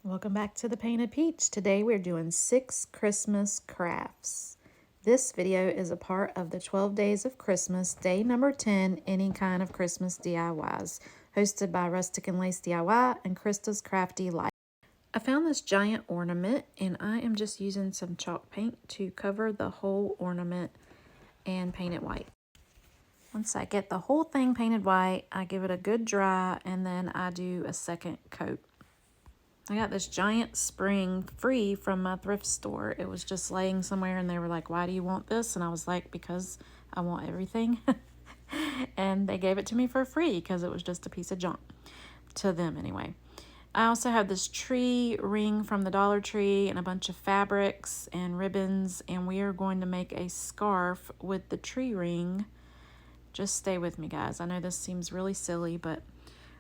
Welcome back to the Painted Peach. Today we're doing 6 Christmas crafts. This video is a part of the 12 Days of Christmas, day number 10, Any Kind of Christmas DIYs, hosted by Rustic and Lace DIY and Krista's Crafty Life. I found this giant ornament and I am just using some chalk paint to cover the whole ornament and paint it white. Once I get the whole thing painted white, I give it a good dry and then I do a second coat. I got this giant spring free from my thrift store. It was just laying somewhere and they were like, "Why do you want this?" And I was like, "Because I want everything." And they gave it to me for free because it was just a piece of junk, to them anyway. I also have this tree ring from the Dollar Tree and a bunch of fabrics and ribbons, and we are going to make a scarf with the tree ring. Just stay with me, guys. I know this seems really silly, but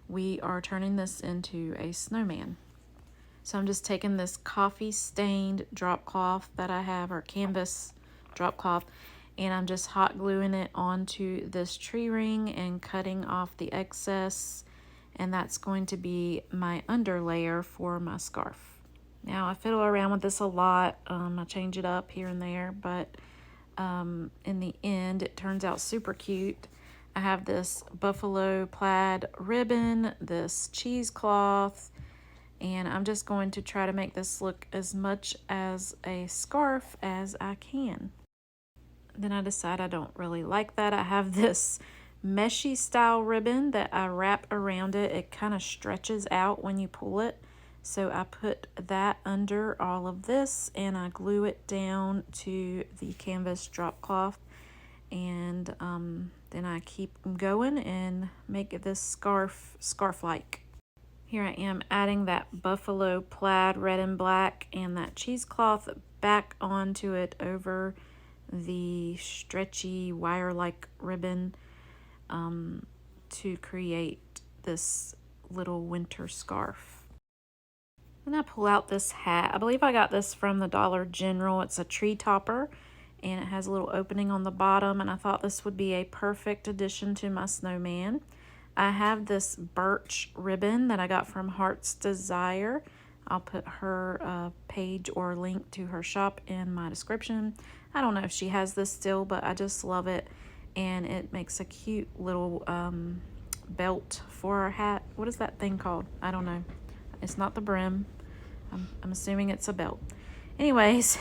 we are turning this into a snowman. So I'm just taking this coffee stained drop cloth that I have, or canvas drop cloth, and I'm just hot gluing it onto this tree ring and cutting off the excess, and that's going to be my underlayer for my scarf. Now I fiddle around with this a lot. I change it up here and there, but in the end it turns out super cute. I have this buffalo plaid ribbon, this cheesecloth, and I'm just going to try to make this look as much as a scarf as I can. Then I decide I don't really like that. I have this meshy style ribbon that I wrap around it. It kind of stretches out when you pull it. So I put that under all of this and I glue it down to the canvas drop cloth. And then I keep going and make this scarf-like. Here I am adding that buffalo plaid red and black and that cheesecloth back onto it over the stretchy wire-like ribbon to create this little winter scarf. Then I pull out this hat. I believe I got this from the Dollar General. It's a tree topper and it has a little opening on the bottom, and I thought this would be a perfect addition to my snowman. I have this birch ribbon that I got from Heart's Desire. I'll put her page or link to her shop in my description. I don't know if she has this still, but I just love it. And it makes a cute little belt for our hat. What is that thing called? I don't know. It's not the brim. I'm assuming it's a belt. Anyways,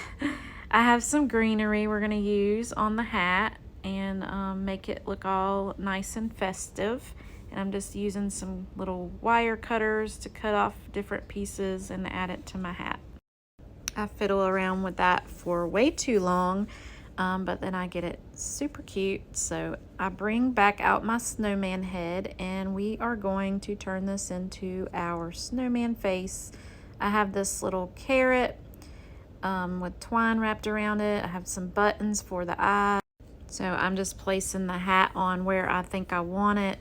I have some greenery we're going to use on the hat and make it look all nice and festive. And I'm just using some little wire cutters to cut off different pieces and add it to my hat. I fiddle around with that for way too long, but then I get it super cute. So I bring back out my snowman head and we are going to turn this into our snowman face. I have this little carrot with twine wrapped around it. I have some buttons for the eye. So I'm just placing the hat on where I think I want it.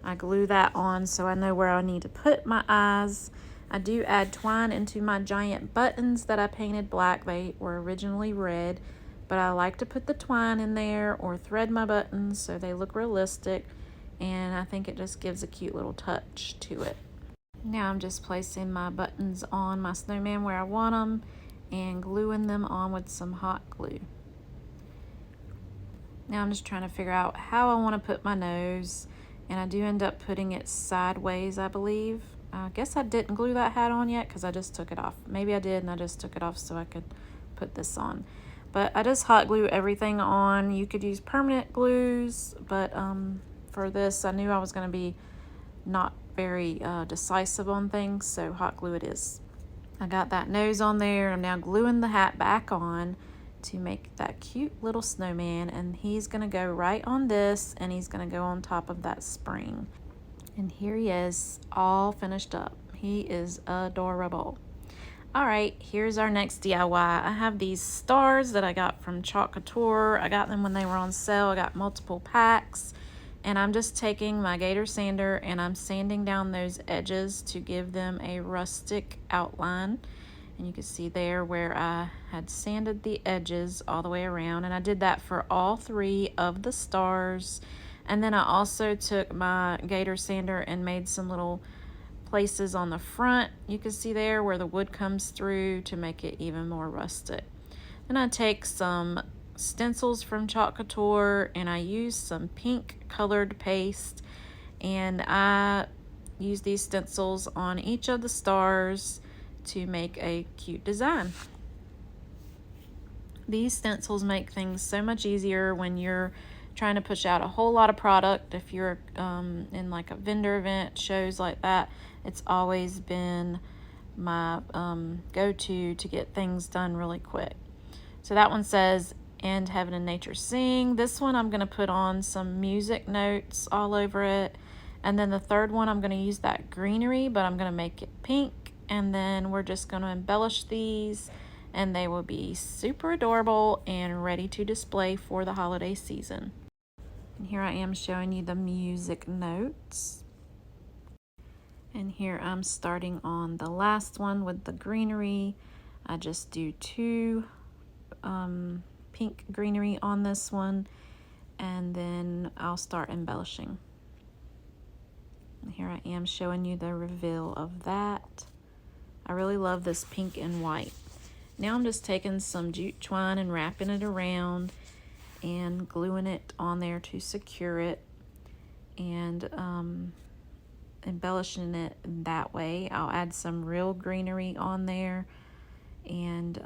I glue that on so I know where I need to put my eyes. I do add twine into my giant buttons that I painted black. They were originally red, but I like to put the twine in there or thread my buttons so they look realistic, and I think it just gives a cute little touch to it. Now I'm just placing my buttons on my snowman where I want them and gluing them on with some hot glue. Now I'm just trying to figure out how I want to put my nose. And I do end up putting it sideways, I believe. I guess I didn't glue that hat on yet because I just took it off. Maybe I did and I just took it off so I could put this on. But I just hot glue everything on. You could use permanent glues, but for this I knew I was going to be not very decisive on things, so hot glue it is. I got that nose on there. I'm now gluing the hat back on to make that cute little snowman, and he's gonna go right on this and he's gonna go on top of that spring. And here he is, all finished up. He is adorable. All right, here's our next DIY. I have these stars that I got from Chalk Couture. I got them when they were on sale. I got multiple packs, and I'm just taking my gator sander and I'm sanding down those edges to give them a rustic outline. And you can see there where I had sanded the edges all the way around, and I did that for all 3 of the stars. And then I also took my gator sander and made some little places on the front, you can see there where the wood comes through to make it even more rustic. Then I take some stencils from Chalk Couture and I use some pink colored paste, and I use these stencils on each of the stars to make a cute design. These stencils make things so much easier when you're trying to push out a whole lot of product. If you're in like a vendor event, shows like that, it's always been my go-to to get things done really quick. So that one says, "And heaven and nature sing." This one I'm going to put on some music notes all over it. And then the third one, I'm going to use that greenery, but I'm going to make it pink. And then we're just going to embellish these, and they will be super adorable and ready to display for the holiday season. And here I am showing you the music notes. And here I'm starting on the last one with the greenery. I just do two pink greenery on this one, and then I'll start embellishing. And here I am showing you the reveal of that. I really love this pink and white. Now I'm just taking some jute twine and wrapping it around and gluing it on there to secure it, and embellishing it that way. I'll add some real greenery on there and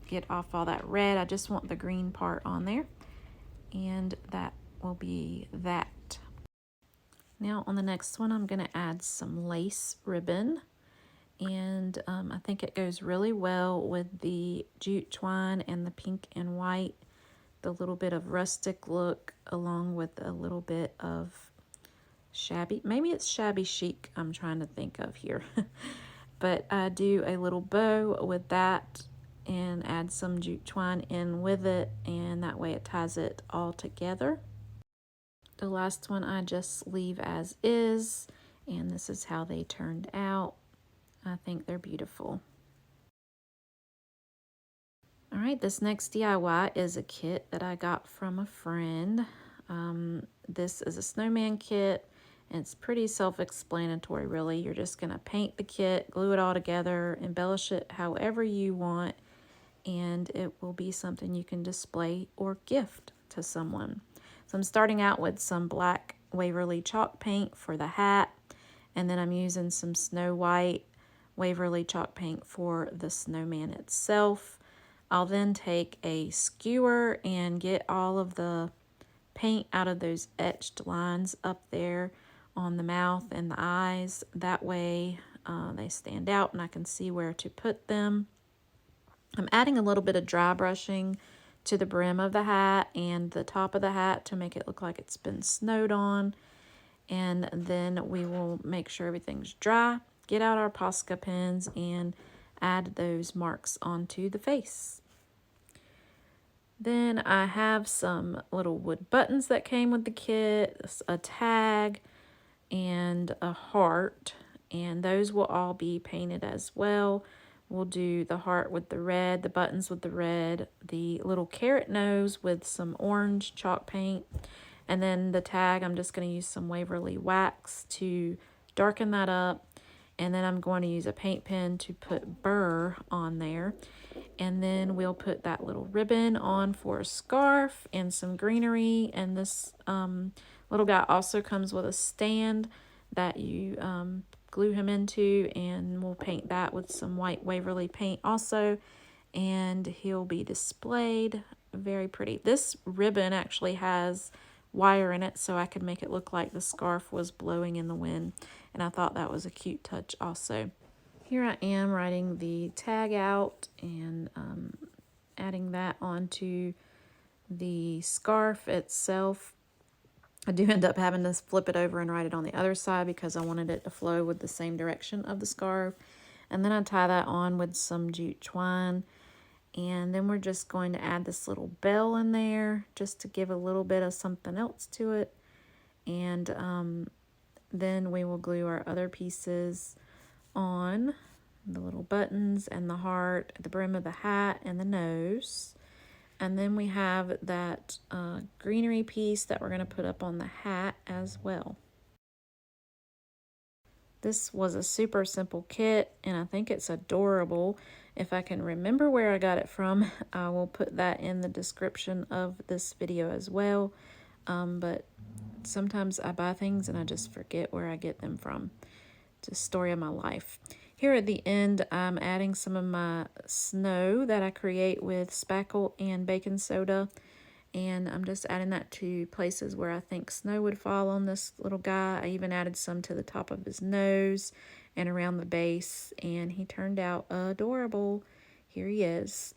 get off all that red. I just want the green part on there, and that will be that. Now on the next one, I'm going to add some lace ribbon, and I think it goes really well with the jute twine and the pink and white, the little bit of rustic look along with a little bit of shabby, maybe it's shabby chic I'm trying to think of here. But I do a little bow with that and add some jute twine in with it, and that way it ties it all together. The last one I just leave as is, and this is how they turned out. I think they're beautiful. All right, this next DIY is a kit that I got from a friend. This is a snowman kit. It's pretty self-explanatory, really. You're just going to paint the kit, glue it all together, embellish it however you want, and it will be something you can display or gift to someone. So I'm starting out with some black Waverly chalk paint for the hat, and then I'm using some Snow White Waverly chalk paint for the snowman itself. I'll then take a skewer and get all of the paint out of those etched lines up there on the mouth and the eyes. That way they stand out and I can see where to put them. I'm adding a little bit of dry brushing to the brim of the hat and the top of the hat to make it look like it's been snowed on. And then we will make sure everything's dry, get out our Posca pens, and add those marks onto the face. Then I have some little wood buttons that came with the kit, a tag, and a heart, and those will all be painted as well. We'll do the heart with the red, the buttons with the red, the little carrot nose with some orange chalk paint, and then the tag, I'm just going to use some Waverly wax to darken that up, and then I'm going to use a paint pen to put burr on there. And then we'll put that little ribbon on for a scarf and some greenery. And this little guy also comes with a stand that you glue him into, and we'll paint that with some white Waverly paint also, and he'll be displayed very pretty. This ribbon actually has wire in it, so I could make it look like the scarf was blowing in the wind, and I thought that was a cute touch also. Here I am writing the tag out and adding that onto the scarf itself. I do end up having to flip it over and write it on the other side because I wanted it to flow with the same direction of the scarf. And then I tie that on with some jute twine. And then we're just going to add this little bell in there just to give a little bit of something else to it. And then we will glue our other pieces on, the little buttons and the heart, the brim of the hat, and the nose. And then we have that greenery piece that we're going to put up on the hat as well. This was a super simple kit, and I think it's adorable. If I can remember where I got it from, I will put that in the description of this video as well. But sometimes I buy things and I just forget where I get them from. It's a story of my life. Here at the end, I'm adding some of my snow that I create with spackle and baking soda. And I'm just adding that to places where I think snow would fall on this little guy. I even added some to the top of his nose and around the base, and he turned out adorable. Here he is.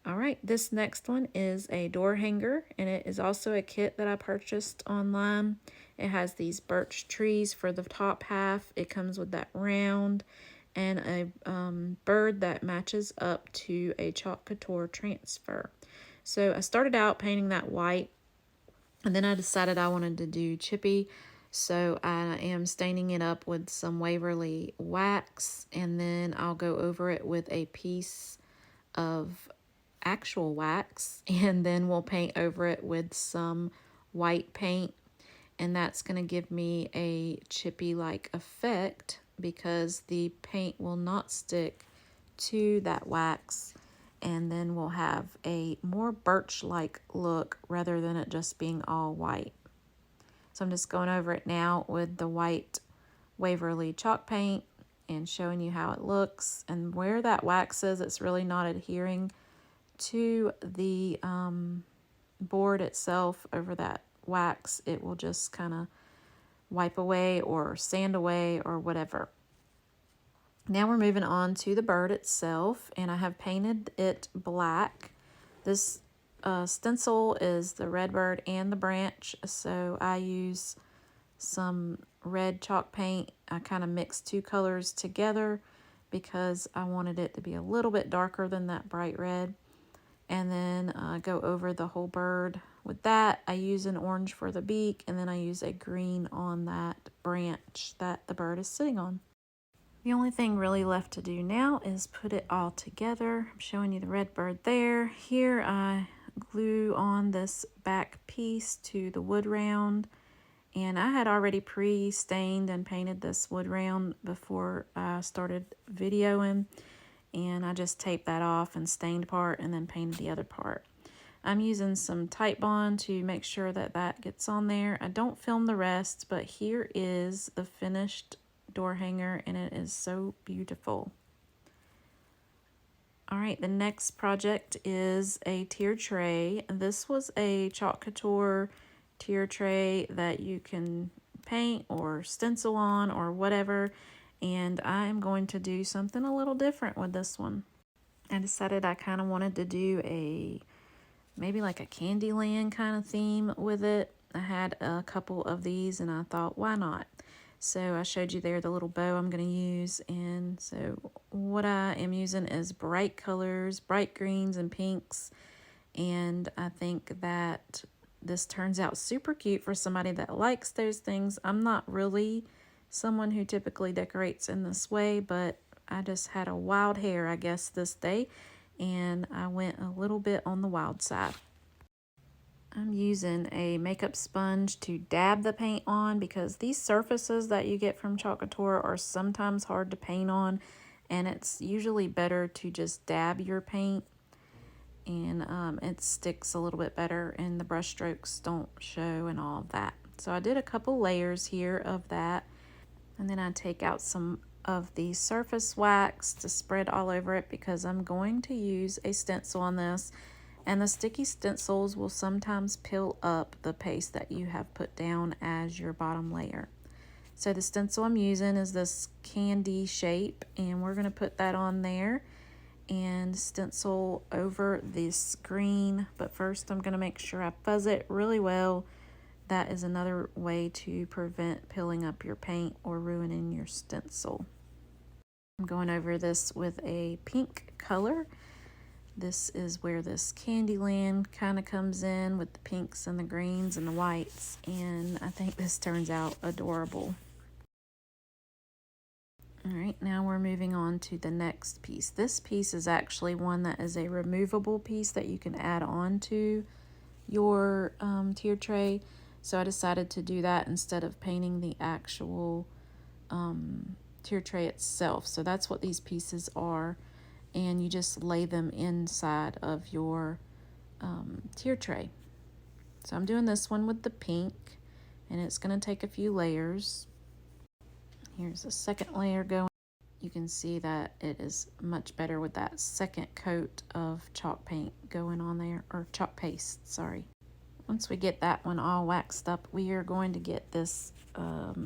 All right, this next one is a door hanger, and it is also a kit that I purchased online. It has these birch trees for the top half. It comes with that round and a bird that matches up to a chalk couture transfer. So I started out painting that white, and then I decided I wanted to do chippy. So I am staining it up with some Waverly wax, and then I'll go over it with a piece of actual wax, and then we'll paint over it with some white paint, and that's going to give me a chippy-like effect because the paint will not stick to that wax. And then we'll have a more birch-like look rather than it just being all white. So I'm just going over it now with the white Waverly chalk paint and showing you how it looks. And where that wax is, it's really not adhering to the board itself over that wax. It will just kind of wipe away or sand away or whatever. Now we're moving on to the bird itself, and I have painted it black. This stencil is the red bird and the branch, so I use some red chalk paint. I kind of mixed two colors together because I wanted it to be a little bit darker than that bright red. And then go over the whole bird with that. I use an orange for the beak, and then I use a green on that branch that the bird is sitting on. The only thing really left to do now is put it all together. I'm showing you the red bird there. Here I glue on this back piece to the wood round, and I had already pre-stained and painted this wood round before I started videoing, and I just taped that off and stained part and then painted the other part. I'm using some Tite Bond to make sure that that gets on there. I don't film the rest, but here is the finished door hanger, and it is so beautiful. All right, the next project is a tier tray. This was a chalk couture tier tray that you can paint or stencil on or whatever, and I am going to do something a little different with this one. I decided I kind of wanted to do maybe like a Candyland kind of theme with it. I had a couple of these and I thought, why not? So I showed you there the little bow I'm going to use, and so what I am using is bright colors, bright greens and pinks, and I think that this turns out super cute for somebody that likes those things. I'm not really someone who typically decorates in this way, but I just had a wild hair, I guess, this day, and I went a little bit on the wild side. I'm using a makeup sponge to dab the paint on because these surfaces that you get from chalk couture are sometimes hard to paint on, and it's usually better to just dab your paint, and it sticks a little bit better and the brush strokes don't show and all of that. So I did a couple layers here of that, and then I take out some of the surface wax to spread all over it because I'm going to use a stencil on this. And the sticky stencils will sometimes peel up the paste that you have put down as your bottom layer. So the stencil I'm using is this candy shape, and we're going to put that on there and stencil over this green. But first I'm going to make sure I fuzz it really well. That is another way to prevent peeling up your paint or ruining your stencil. I'm going over this with a pink color. This is where this Candyland kind of comes in with the pinks and the greens and the whites, and I think this turns out adorable. All right, now we're moving on to the next piece. This piece is actually one that is a removable piece that you can add on to your tier tray. So I decided to do that instead of painting the actual tier tray itself. So that's what these pieces are, and you just lay them inside of your tier tray. So I'm doing this one with the pink, and it's going to take a few layers. Here's the second layer going. You can see that it is much better with that second coat of chalk paint going on there, or chalk paste, sorry. Once we get that one all waxed up, we are going to get this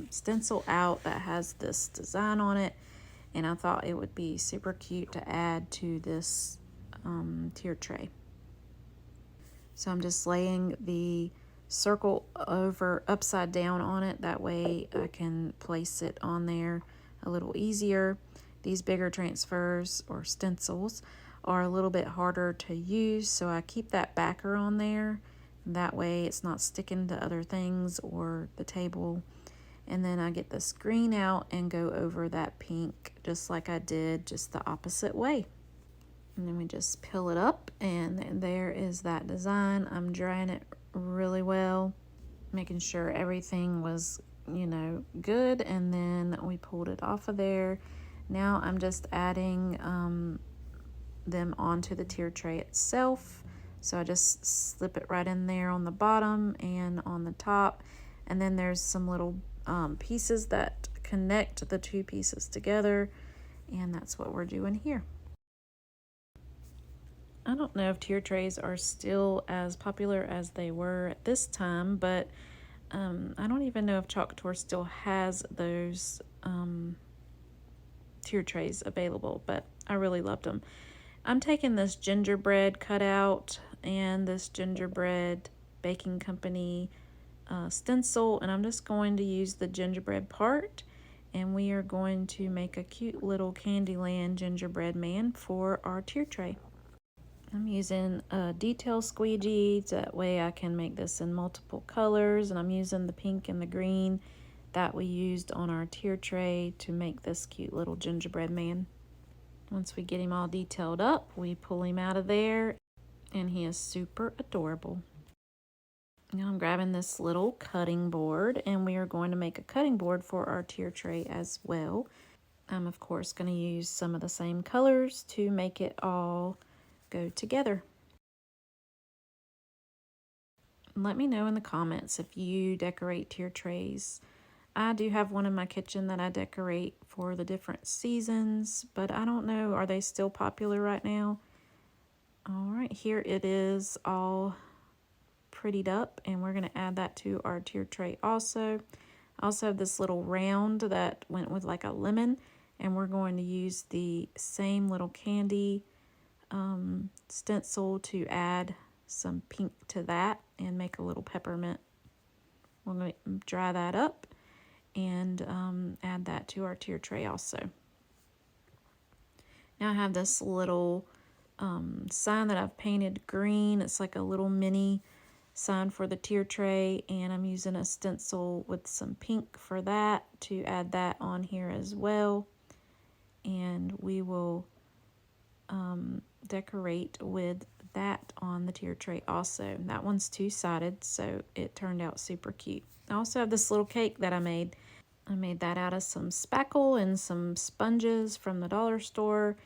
stencil out that has this design on it, and I thought it would be super cute to add to this tier tray. So I'm just laying the circle over upside down on it, that way I can place it on there a little easier. These bigger transfers or stencils are a little bit harder to use, so I keep that backer on there. That way it's not sticking to other things or the table. And then I get this green out and go over that pink just like I did, just the opposite way. And then we just peel it up, and there is that design. I'm drying it really well, making sure everything was, you know, good, and then we pulled it off of there. Now I'm just adding them onto the tier tray itself. So I just slip it right in there on the bottom and on the top, and then there's some little pieces that connect the two pieces together, and that's what we're doing here. I don't know if tier trays are still as popular as they were at this time, but I don't even know if Chalk Couture still has those tier trays available, but I really loved them. I'm taking this gingerbread cutout and this gingerbread baking company stencil, and I'm just going to use the gingerbread part, and we are going to make a cute little Candyland gingerbread man for our tier tray. I'm using a detail squeegee, that way I can make this in multiple colors, and I'm using the pink and the green that we used on our tier tray to make this cute little gingerbread man. Once we get him all detailed up, we pull him out of there, and he is super adorable. Now I'm grabbing this little cutting board, and we are going to make a cutting board for our tier tray as well. I'm of course going to use some of the same colors to make it all go together. Let me know in the comments if you decorate tier trays. I do have one in my kitchen that I decorate for the different seasons, but I don't know, are they still popular right now? All right, here it is all prettied up, and we're going to add that to our tier tray also. I also have this little round that went with like a lemon, and we're going to use the same little candy stencil to add some pink to that and make a little peppermint. We're going to dry that up and add that to our tier tray also. Now I have this little sign that I've painted green. It's like a little mini sign for the tier tray, and I'm using a stencil with some pink for that to add that on here as well. And we will decorate with that on the tier tray also. That one's two-sided, so it turned out super cute. I also have this little cake that I made. I made that out of some spackle and some sponges from the dollar store,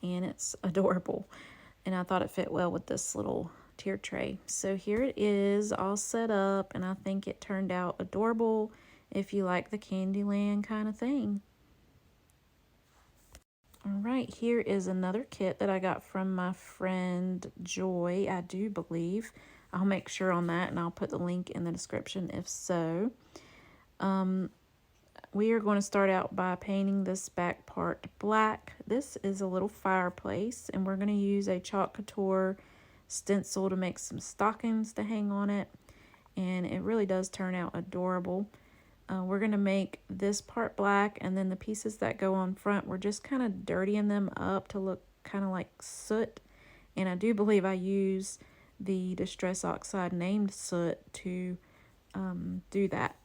and it's adorable. And I thought it fit well with this little tier tray. So here it is all set up, and I think it turned out adorable if you like the Candyland kind of thing. All right, here is another kit that I got from my friend Joy, I do believe. I'll make sure on that, and I'll put the link in the description if so. We are going to start out by painting this back part black. This is a little fireplace, and we're going to use a Chalk Couture stencil to make some stockings to hang on it, and it really does turn out adorable. We're going to make this part black, and then the pieces that go on front, we're just kind of dirtying them up to look kind of like soot. And I do believe I use the Distress Oxide named Soot to do that.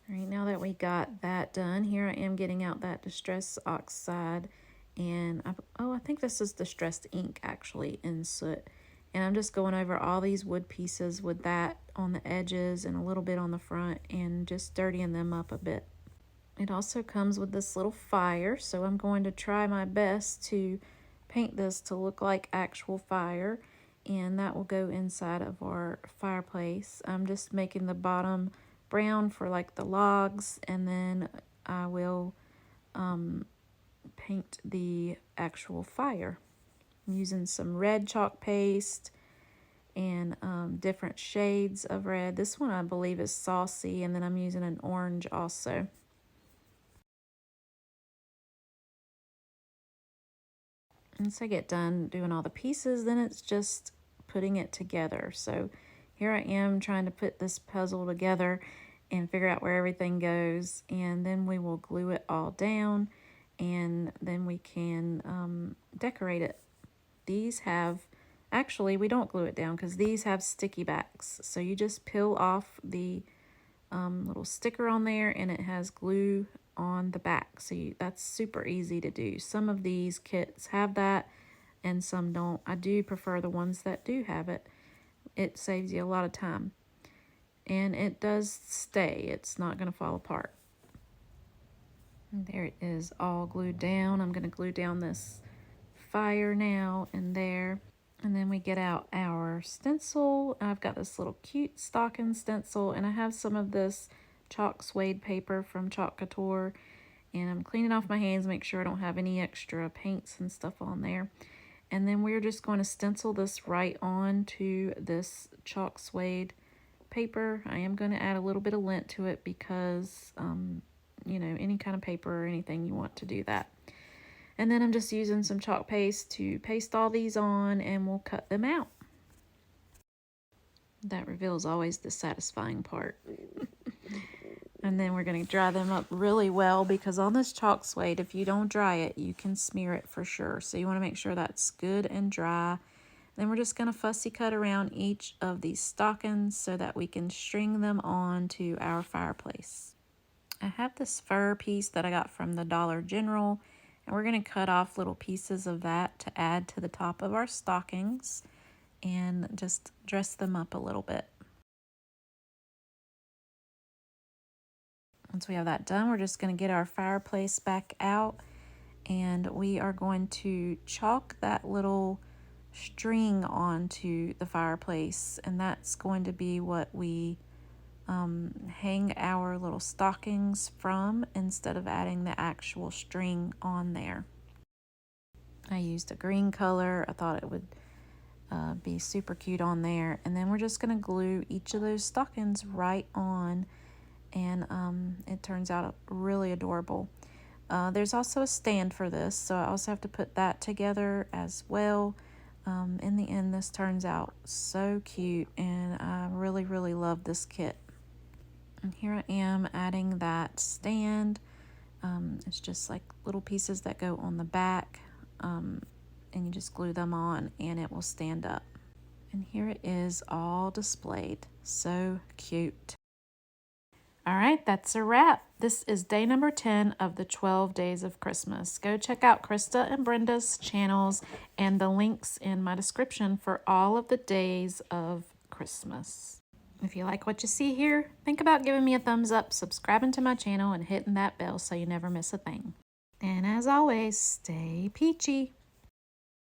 All right, now that we got that done, here I am getting out that Distress Oxide, and I think this is Distressed Ink actually in Soot. And I'm just going over all these wood pieces with that on the edges and a little bit on the front, and just dirtying them up a bit. It also comes with this little fire, so I'm going to try my best to paint this to look like actual fire, and that will go inside of our fireplace. I'm just making the bottom brown for like the logs, and then I will paint the actual fire. I'm using some red chalk paste and different shades of red. This one I believe is saucy, and then I'm using an orange also. Once I get done doing all the pieces, then it's just putting it together. So here I am trying to put this puzzle together and figure out where everything goes, and then we will glue it all down, and then we can decorate it. These have, actually we don't glue it down because these have sticky backs, so you just peel off the little sticker on there, and it has glue on the back, so that's super easy to do. Some of these kits have that and some don't. I do prefer the ones that do have it. It saves you a lot of time, and it does stay. It's not going to fall apart. And there it is, all glued down. I'm going to glue down this fire now and there. And then we get out our stencil. I've got this little cute stocking stencil, and I have some of this chalk suede paper from Chalk Couture, and I'm cleaning off my hands, make sure I don't have any extra paints and stuff on there. And then we're just going to stencil this right on to this chalk suede paper. I am going to add a little bit of lint to it because, you know, any kind of paper or anything you want to do that. And then I'm just using some chalk paste to paste all these on, and we'll cut them out. That reveal is always the satisfying part. And then we're going to dry them up really well, because on this chalk suede, if you don't dry it, you can smear it for sure. So you want to make sure that's good and dry. Then we're just going to fussy cut around each of these stockings so that we can string them on to our fireplace. I have this fur piece that I got from the Dollar General, and we're going to cut off little pieces of that to add to the top of our stockings and just dress them up a little bit. Once we have that done, we're just going to get our fireplace back out, and we are going to chalk that little string onto the fireplace, and that's going to be what we hang our little stockings from, instead of adding the actual string on there. I used a green color. I thought it would be super cute on there. And then we're just going to glue each of those stockings right on, and it turns out really adorable. There's also a stand for this, so I also have to put that together as well. In the end, this turns out so cute, and I really, really love this kit. And here I am adding that stand. It's just like little pieces that go on the back, and you just glue them on and it will stand up. And here it is all displayed. So cute. All right, that's a wrap. This is day number 10 of the 12 days of Christmas. Go check out Krista and Brenda's channels and the links in my description for all of the days of Christmas. If you like what you see here, think about giving me a thumbs up, subscribing to my channel, and hitting that bell so you never miss a thing. And as always, stay peachy.